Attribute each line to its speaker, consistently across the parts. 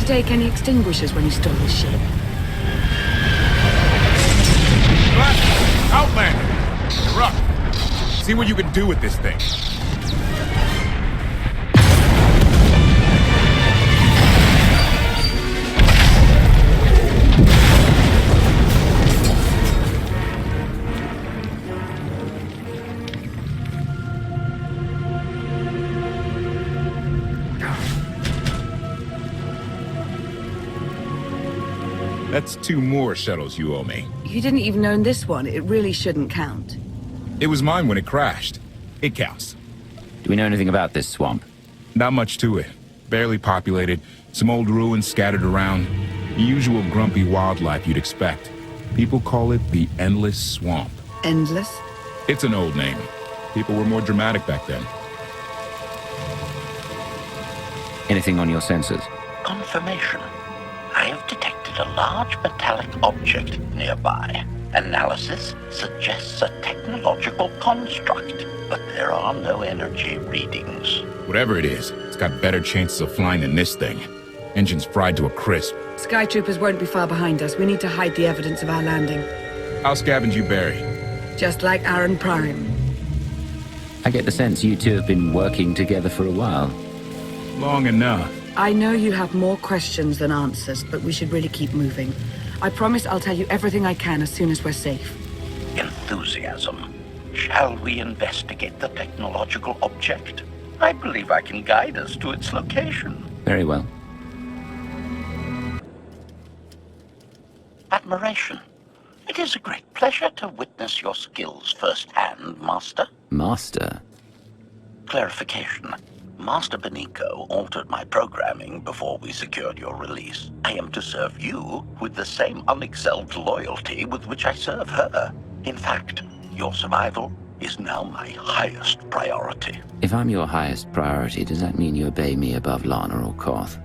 Speaker 1: stake any extinguishers when you stole this ship?
Speaker 2: Outlander! You're up. See what you can do with this thing. That's 2 more shuttles you owe me.
Speaker 1: You didn't even own this one. It really shouldn't count.
Speaker 2: It was mine when it crashed. It counts.
Speaker 3: Do we know anything about this swamp?
Speaker 2: Not much to it. Barely populated, some old ruins scattered around. The usual grumpy wildlife you'd expect. People call it the Endless Swamp.
Speaker 1: Endless?
Speaker 2: It's an old name. People were more dramatic back then.
Speaker 3: Anything on your sensors?
Speaker 4: Confirmation. I have detected a large metallic object nearby. Analysis suggests a technological construct, but there are no energy readings.
Speaker 2: Whatever it is, it's got better chances of flying than this thing. Engine's fried to a crisp.
Speaker 1: Sky troopers won't be far behind us. We need to hide the evidence of our landing.
Speaker 2: I'll scavenge you, Barry.
Speaker 1: Just like Aaron Prime.
Speaker 3: I get the sense you two have been working together for a while.
Speaker 2: Long enough.
Speaker 1: I know you have more questions than answers, but we should really keep moving. I promise I'll tell you everything I can as soon as we're safe.
Speaker 4: Enthusiasm. Shall we investigate the technological object? I believe I can guide us to its location.
Speaker 3: Very well.
Speaker 4: Admiration. It is a great pleasure to witness your skills firsthand, Master.
Speaker 3: Master?
Speaker 4: Clarification. Master Benico altered my programming before we secured your release. I am to serve you with the same unexcelled loyalty with which I serve her. In fact, your survival is now my highest priority.
Speaker 3: If I'm your highest priority, does that mean you obey me above Lana or Koth?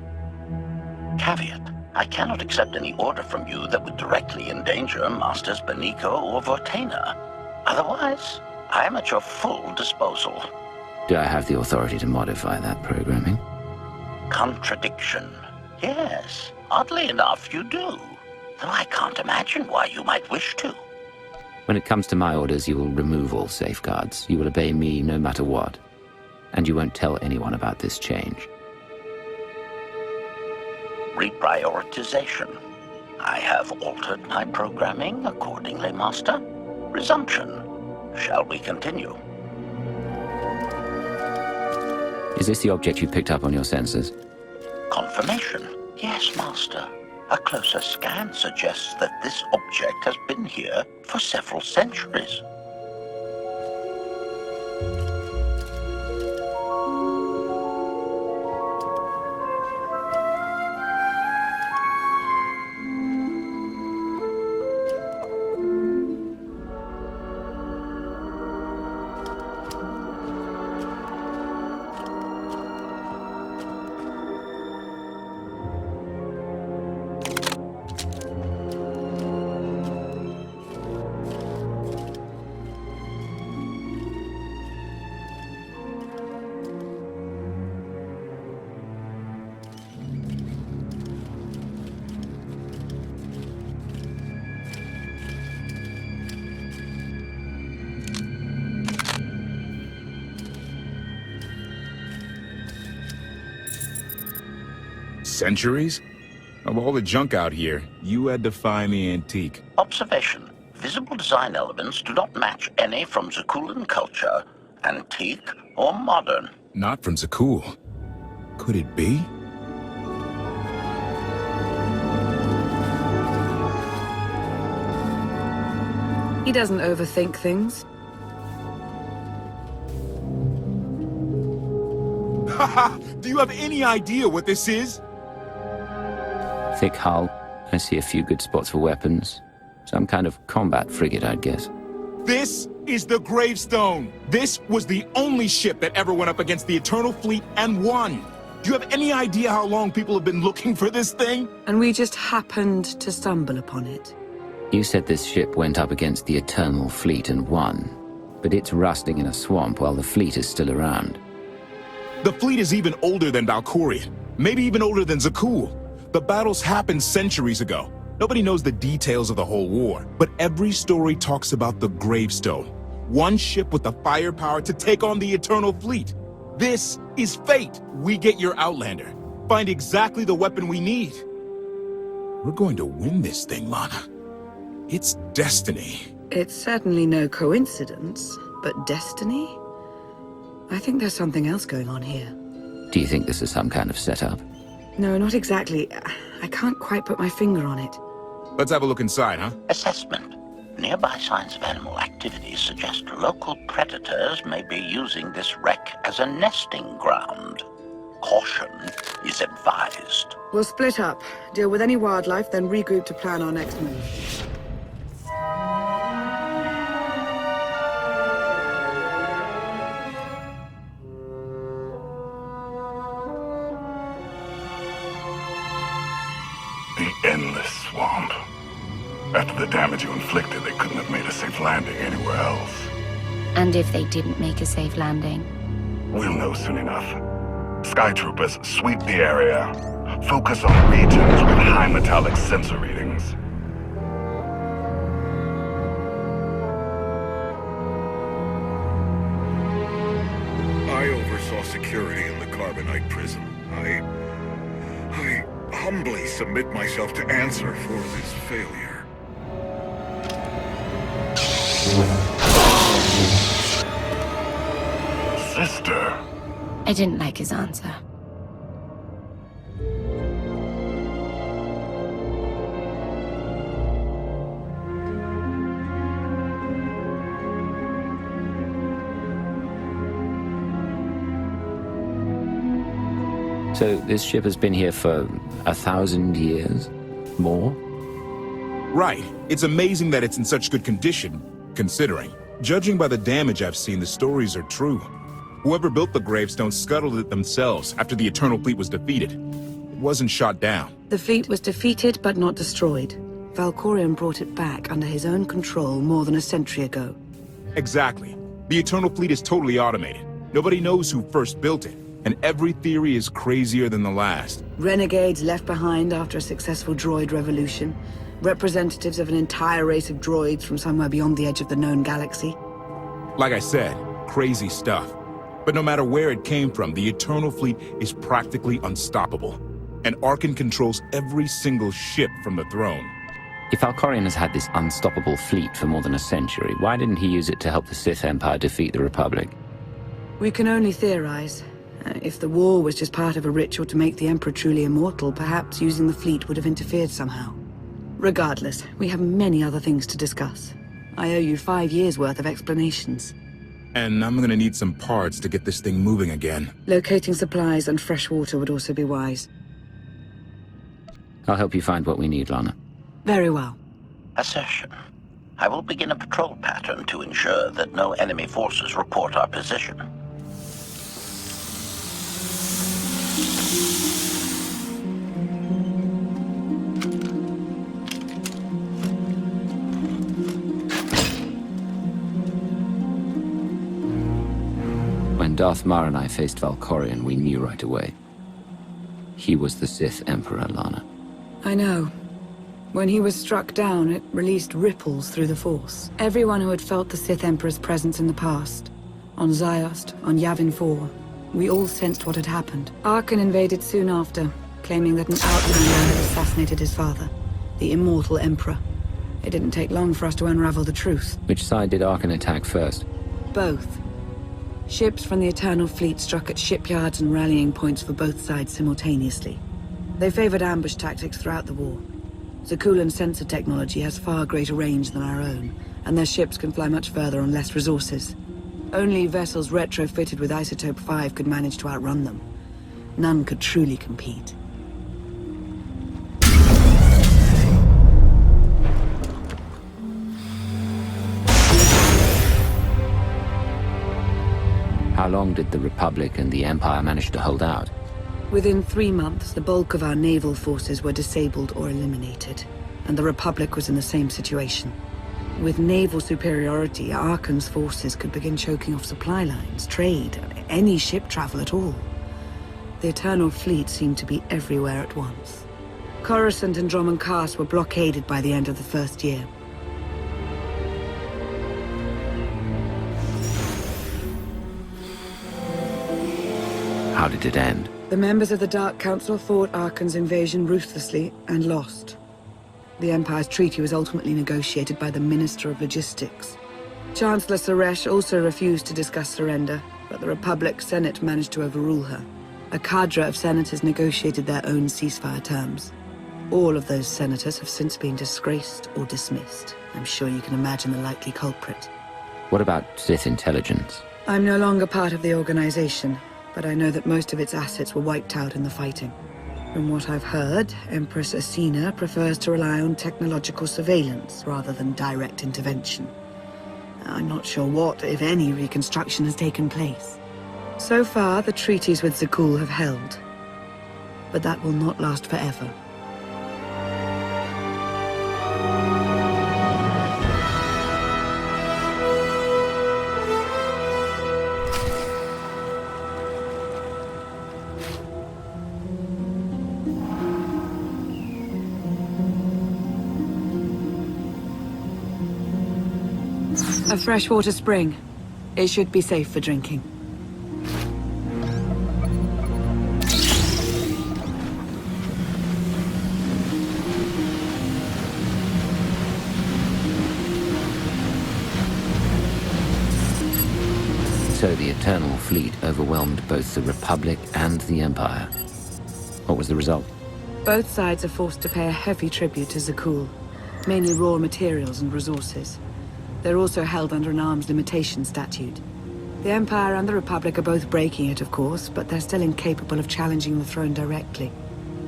Speaker 4: Caveat. I cannot accept any order from you that would directly endanger Masters Benico or Vortena. Otherwise, I am at your full disposal.
Speaker 3: Do I have the authority to modify that programming?
Speaker 4: Contradiction. Yes, oddly enough, you do. Though I can't imagine why you might wish to.
Speaker 3: When it comes to my orders, you will remove all safeguards. You will obey me no matter what. And you won't tell anyone about this change.
Speaker 4: Reprioritization. I have altered my programming accordingly, Master. Resumption. Shall we continue?
Speaker 3: Is this the object you picked up on your sensors?
Speaker 4: Confirmation. Yes, Master. A closer scan suggests that this object has been here for several centuries.
Speaker 2: Centuries? Of all the junk out here, you had to find the antique.
Speaker 4: Observation. Visible design elements do not match any from Zakulan culture, antique or modern.
Speaker 2: Not from Zakul. Could it be?
Speaker 1: He doesn't overthink things.
Speaker 2: Haha! Do you have any idea what this is?
Speaker 3: Thick hull. I see a few good spots for weapons. Some kind of combat frigate, I'd guess.
Speaker 2: This is the Gravestone. This was the only ship that ever went up against the Eternal Fleet and won. Do you have any idea how long people have been looking for this thing?
Speaker 1: And we just happened to stumble upon it.
Speaker 3: You said this ship went up against the Eternal Fleet and won. But it's rusting in a swamp while the fleet is still around.
Speaker 2: The fleet is even older than Valkorion. Maybe even older than Zakul. The battles happened centuries ago. Nobody knows the details of the whole war, but every story talks about the Gravestone. One ship with the firepower to take on the Eternal Fleet. This is fate. We get your Outlander. Find exactly the weapon we need. We're going to win this thing, Lana. It's destiny.
Speaker 1: It's certainly no coincidence, but destiny? I think there's something else going on here.
Speaker 3: Do you think this is some kind of setup?
Speaker 1: No, not exactly. I can't quite put my finger on it.
Speaker 2: Let's have a look inside, huh?
Speaker 4: Assessment. Nearby signs of animal activity suggest local predators may be using this wreck as a nesting ground. Caution is advised.
Speaker 1: We'll split up, deal with any wildlife, then regroup to plan our next move.
Speaker 5: The endless swamp. After the damage you inflicted, they couldn't have made a safe landing anywhere else.
Speaker 6: And if they didn't make a safe landing?
Speaker 5: We'll know soon enough. Sky Troopers, sweep the area. Focus on regions with high metallic sensor readings.
Speaker 7: I oversaw security in the Carbonite prison. I humbly submit myself to answer for this failure.
Speaker 5: Sister.
Speaker 6: I didn't like his answer.
Speaker 3: So this ship has been here for 1,000 years? More?
Speaker 2: Right. It's amazing that it's in such good condition, considering. Judging by the damage I've seen, the stories are true. Whoever built the Gravestone scuttled it themselves after the Eternal Fleet was defeated. It wasn't shot down.
Speaker 1: The fleet was defeated but not destroyed. Valkorion brought it back under his own control more than a century ago.
Speaker 2: Exactly. The Eternal Fleet is totally automated. Nobody knows who first built it, and every theory is crazier than the last.
Speaker 1: Renegades left behind after a successful droid revolution. Representatives of an entire race of droids from somewhere beyond the edge of the known galaxy.
Speaker 2: Like I said, crazy stuff. But no matter where it came from, the Eternal Fleet is practically unstoppable. And Arkan controls every single ship from the throne.
Speaker 3: If Valkorion has had this unstoppable fleet for more than a century, why didn't he use it to help the Sith Empire defeat the Republic?
Speaker 1: We can only theorize. If the war was just part of a ritual to make the Emperor truly immortal, perhaps using the fleet would have interfered somehow. Regardless, we have many other things to discuss. I owe you 5 years' worth of explanations.
Speaker 2: And I'm gonna need some parts to get this thing moving again.
Speaker 1: Locating supplies and fresh water would also be wise.
Speaker 3: I'll help you find what we need, Lana.
Speaker 1: Very well.
Speaker 4: Assertion. I will begin a patrol pattern to ensure that no enemy forces report our position.
Speaker 3: When Darth Mar and I faced Valkorion, we knew right away. He was the Sith Emperor, Lana.
Speaker 1: I know. When he was struck down, it released ripples through the Force. Everyone who had felt the Sith Emperor's presence in the past, on Ziost, on Yavin 4, we all sensed what had happened. Arkan invaded soon after, claiming that an outlander had assassinated his father, the immortal Emperor. It didn't take long for us to unravel the truth.
Speaker 3: Which side did Arkan attack first?
Speaker 1: Both. Ships from the Eternal Fleet struck at shipyards and rallying points for both sides simultaneously. They favored ambush tactics throughout the war. Zakulan's sensor technology has far greater range than our own, and their ships can fly much further on less resources. Only vessels retrofitted with Isotope 5 could manage to outrun them. None could truly compete.
Speaker 3: How long did the Republic and the Empire manage to hold out?
Speaker 1: Within 3 months, the bulk of our naval forces were disabled or eliminated, and the Republic was in the same situation. With naval superiority, Arkan's forces could begin choking off supply lines, trade, any ship travel at all. The Eternal Fleet seemed to be everywhere at once. Coruscant and Drum and Khaar were blockaded by the end of the first year.
Speaker 3: How did it end?
Speaker 1: The members of the Dark Council fought Archon's invasion ruthlessly and lost. The Empire's treaty was ultimately negotiated by the Minister of Logistics. Chancellor Suresh also refused to discuss surrender, but the Republic Senate managed to overrule her. A cadre of senators negotiated their own ceasefire terms. All of those senators have since been disgraced or dismissed. I'm sure you can imagine the likely culprit.
Speaker 3: What about Sith intelligence?
Speaker 1: I'm no longer part of the organization, but I know that most of its assets were wiped out in the fighting. From what I've heard, Empress Asina prefers to rely on technological surveillance rather than direct intervention. I'm not sure what, if any, reconstruction has taken place. So far, the treaties with Zakul have held. But that will not last forever. A freshwater spring. It should be safe for drinking.
Speaker 3: So the Eternal Fleet overwhelmed both the Republic and the Empire. What was the result?
Speaker 1: Both sides are forced to pay a heavy tribute to Zakul, mainly raw materials and resources. They're also held under an arms limitation statute. The Empire and the Republic are both breaking it, of course, but they're still incapable of challenging the throne directly.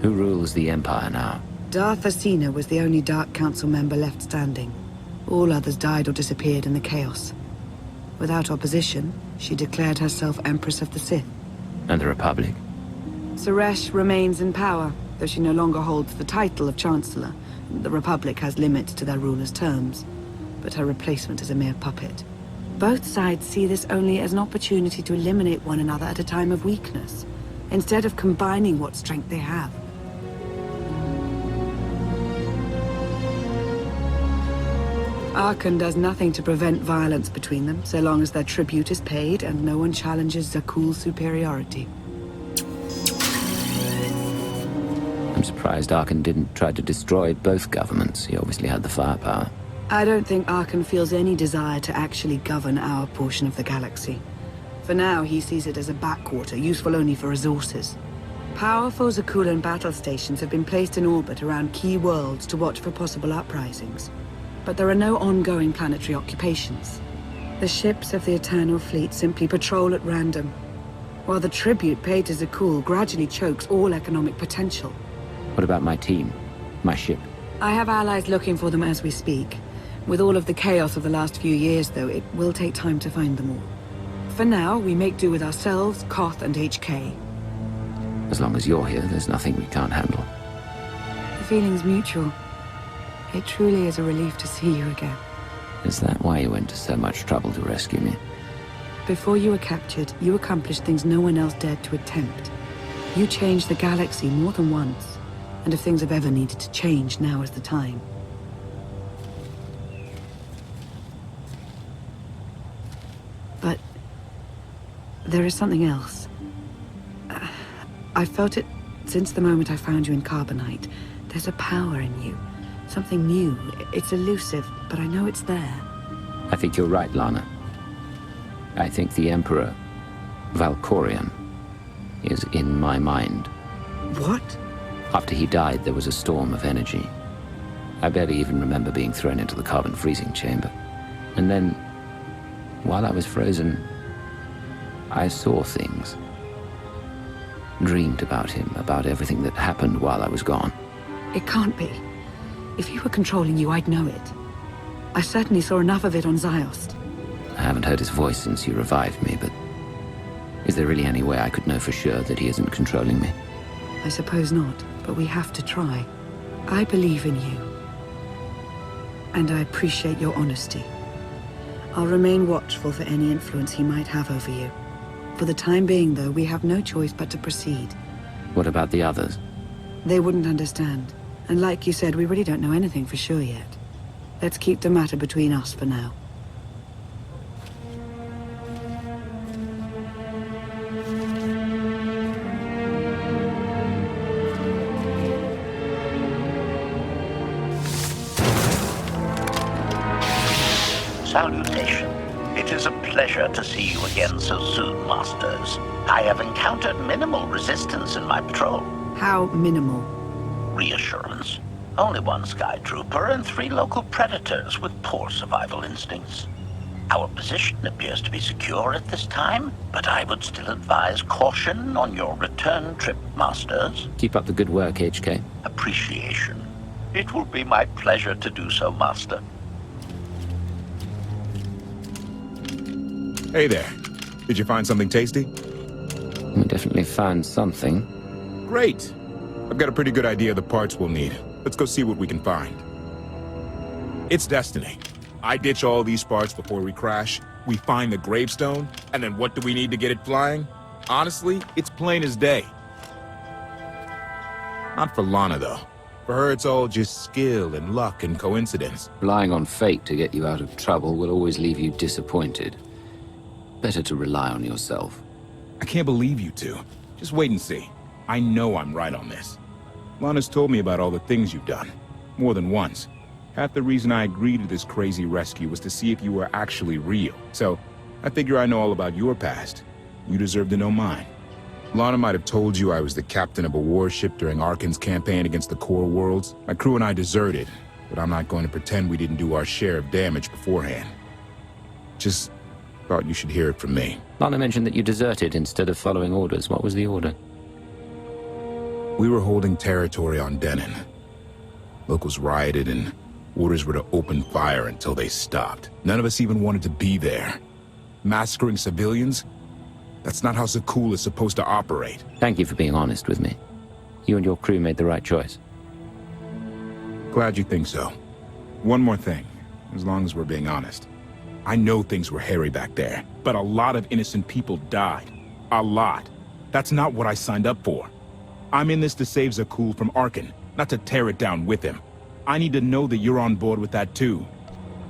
Speaker 3: Who rules the Empire now?
Speaker 1: Darth Asina was the only Dark Council member left standing. All others died or disappeared in the chaos. Without opposition, she declared herself Empress of the Sith.
Speaker 3: And the Republic?
Speaker 1: Suresh remains in power, though she no longer holds the title of Chancellor. The Republic has limits to their ruler's terms, but her replacement is a mere puppet. Both sides see this only as an opportunity to eliminate one another at a time of weakness, instead of combining what strength they have. Archon does nothing to prevent violence between them, so long as their tribute is paid and no one challenges Zakul's superiority.
Speaker 3: I'm surprised Archon didn't try to destroy both governments. He obviously had the firepower.
Speaker 1: I don't think Archon feels any desire to actually govern our portion of the galaxy. For now, he sees it as a backwater, useful only for resources. Powerful Zakulan battle stations have been placed in orbit around key worlds to watch for possible uprisings. But there are no ongoing planetary occupations. The ships of the Eternal Fleet simply patrol at random, while the tribute paid to Zakul gradually chokes all economic potential.
Speaker 3: What about my team? My ship?
Speaker 1: I have allies looking for them as we speak. With all of the chaos of the last few years, though, it will take time to find them all. For now, we make do with ourselves, Koth, and HK.
Speaker 3: As long as you're here, there's nothing we can't handle.
Speaker 1: The feeling's mutual. It truly is a relief to see you again.
Speaker 3: Is that why you went to so much trouble to rescue me?
Speaker 1: Before you were captured, you accomplished things no one else dared to attempt. You changed the galaxy more than once, and if things have ever needed to change, now is the time. But there is something else. I've felt it since the moment I found you in Carbonite. There's a power in you. Something new. It's elusive, but I know it's there.
Speaker 3: I think you're right, Lana. I think the Emperor, Valkorion, is in my mind.
Speaker 1: What?
Speaker 3: After he died, there was a storm of energy. I barely even remember being thrown into the carbon freezing chamber. And then, while I was frozen, I saw things. Dreamed about him, about everything that happened while I was gone.
Speaker 1: It can't be. If he were controlling you, I'd know it. I certainly saw enough of it on Ziost.
Speaker 3: I haven't heard his voice since you revived me, but is there really any way I could know for sure that he isn't controlling me?
Speaker 1: I suppose not, but we have to try. I believe in you. And I appreciate your honesty. I'll remain watchful for any influence he might have over you. For the time being, though, we have no choice but to proceed.
Speaker 3: What about the others?
Speaker 1: They wouldn't understand. And like you said, we really don't know anything for sure yet. Let's keep the matter between us for now.
Speaker 4: Salutation. It is a pleasure to see you again so soon, Masters. I have encountered minimal resistance in my patrol.
Speaker 1: How minimal?
Speaker 4: Reassurance. Only one Sky Trooper and 3 local predators with poor survival instincts. Our position appears to be secure at this time, but I would still advise caution on your return trip, Masters.
Speaker 3: Keep up the good work, HK.
Speaker 4: Appreciation. It will be my pleasure to do so, Master.
Speaker 2: Hey there. Did you find something tasty?
Speaker 3: We definitely found something.
Speaker 2: Great. I've got a pretty good idea of the parts we'll need. Let's go see what we can find. It's destiny. I ditch all these parts before we crash. We find the Gravestone, and then what do we need to get it flying? Honestly, it's plain as day. Not for Lana, though. For her, it's all just skill and luck and coincidence.
Speaker 3: Relying on fate to get you out of trouble will always leave you disappointed. Better to rely on yourself.
Speaker 2: I can't believe you two. Just wait and see. I know I'm right on this. Lana's told me about all the things you've done. More than once. Half the reason I agreed to this crazy rescue was to see if you were actually real. So, I figure I know all about your past. You deserve to know mine. Lana might have told you I was the captain of a warship during Arkan's campaign against the Core Worlds. My crew and I deserted, but I'm not going to pretend we didn't do our share of damage beforehand. Just thought you should hear it from me.
Speaker 3: Lana mentioned that you deserted instead of following orders. What was the order?
Speaker 2: We were holding territory on Denon. Locals rioted and orders were to open fire until they stopped. None of us even wanted to be there. Massacring civilians? That's not how Zakul is supposed to operate.
Speaker 3: Thank you for being honest with me. You and your crew made the right choice.
Speaker 2: Glad you think so. One more thing, as long as we're being honest. I know things were hairy back there, but a lot of innocent people died. A lot. That's not what I signed up for. I'm in this to save Zakul from Arkan, not to tear it down with him. I need to know that you're on board with that too.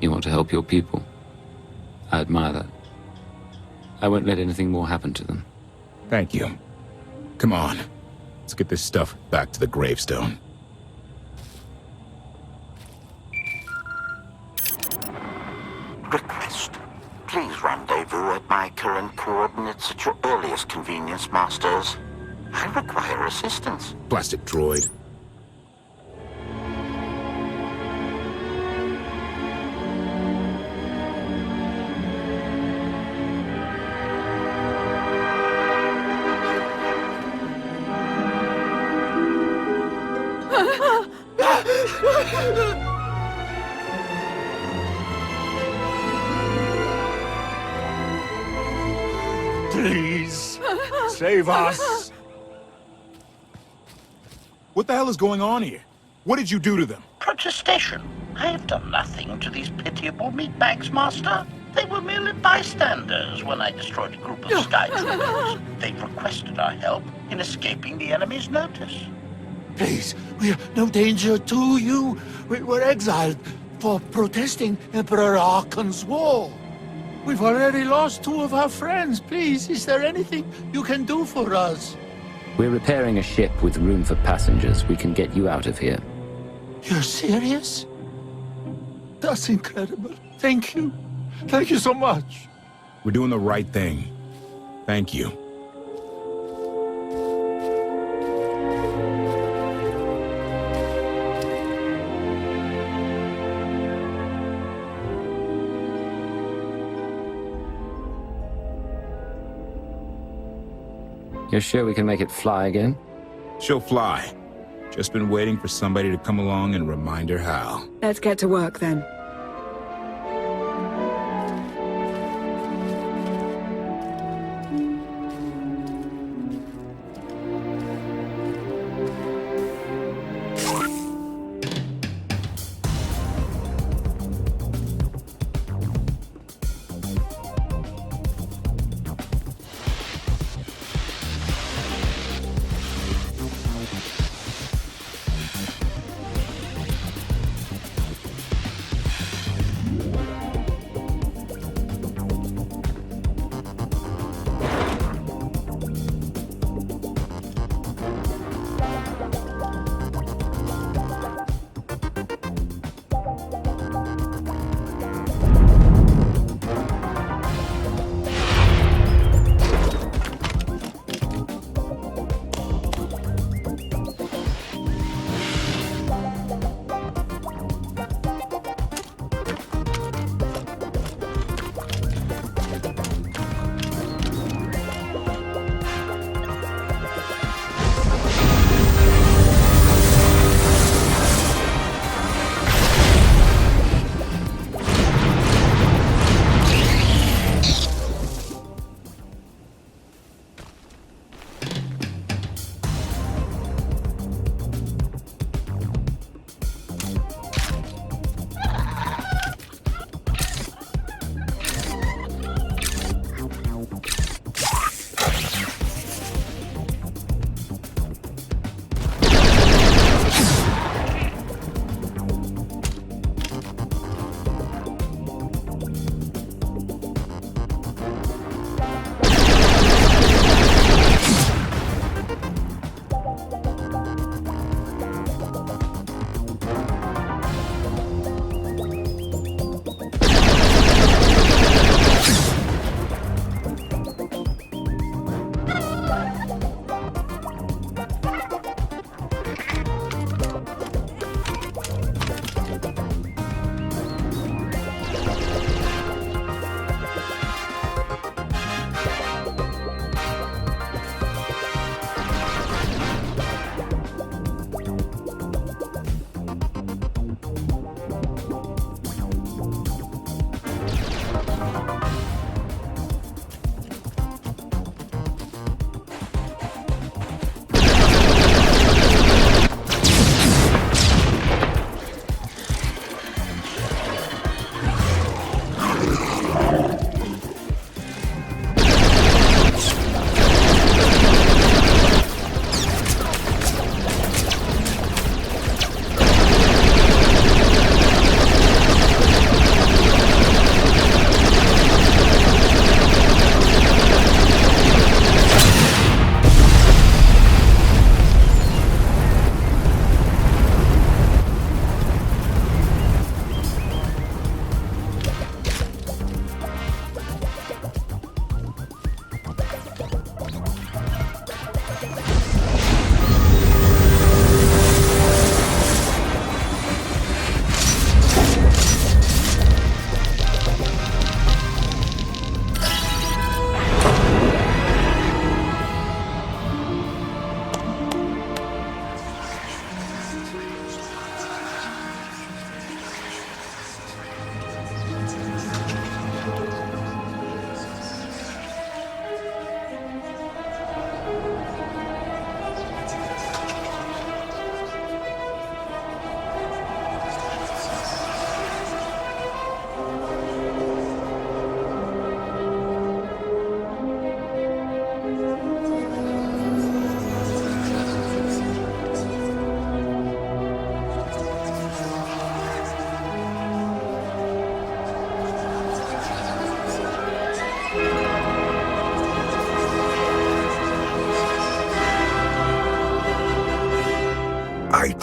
Speaker 3: You want to help your people. I admire that. I won't let anything more happen to them.
Speaker 2: Thank you. Come on. Let's get this stuff back to the Gravestone.
Speaker 4: Request. Please rendezvous at my current coordinates at your earliest convenience, Masters. I require assistance.
Speaker 2: Plastic droid.
Speaker 7: Please, save us.
Speaker 2: What the hell is going on here? What did you do to them?
Speaker 4: Protestation. I have done nothing to these pitiable meatbags, Master. They were merely bystanders when I destroyed a group of Sky Troopers. They requested our help in escaping the enemy's notice.
Speaker 8: Please, we're no danger to you. We were exiled for protesting Emperor Arkan's war. We've already lost 2 of our friends. Please, is there anything you can do for us?
Speaker 3: We're repairing a ship with room for passengers. We can get you out of here.
Speaker 8: You're serious? That's incredible. Thank you. Thank you so much.
Speaker 2: We're doing the right thing. Thank you.
Speaker 3: You're sure we can make it fly again?
Speaker 2: She'll fly. Just been waiting for somebody to come along and remind her how.
Speaker 1: Let's get to work then.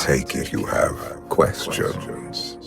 Speaker 9: take it you have questions.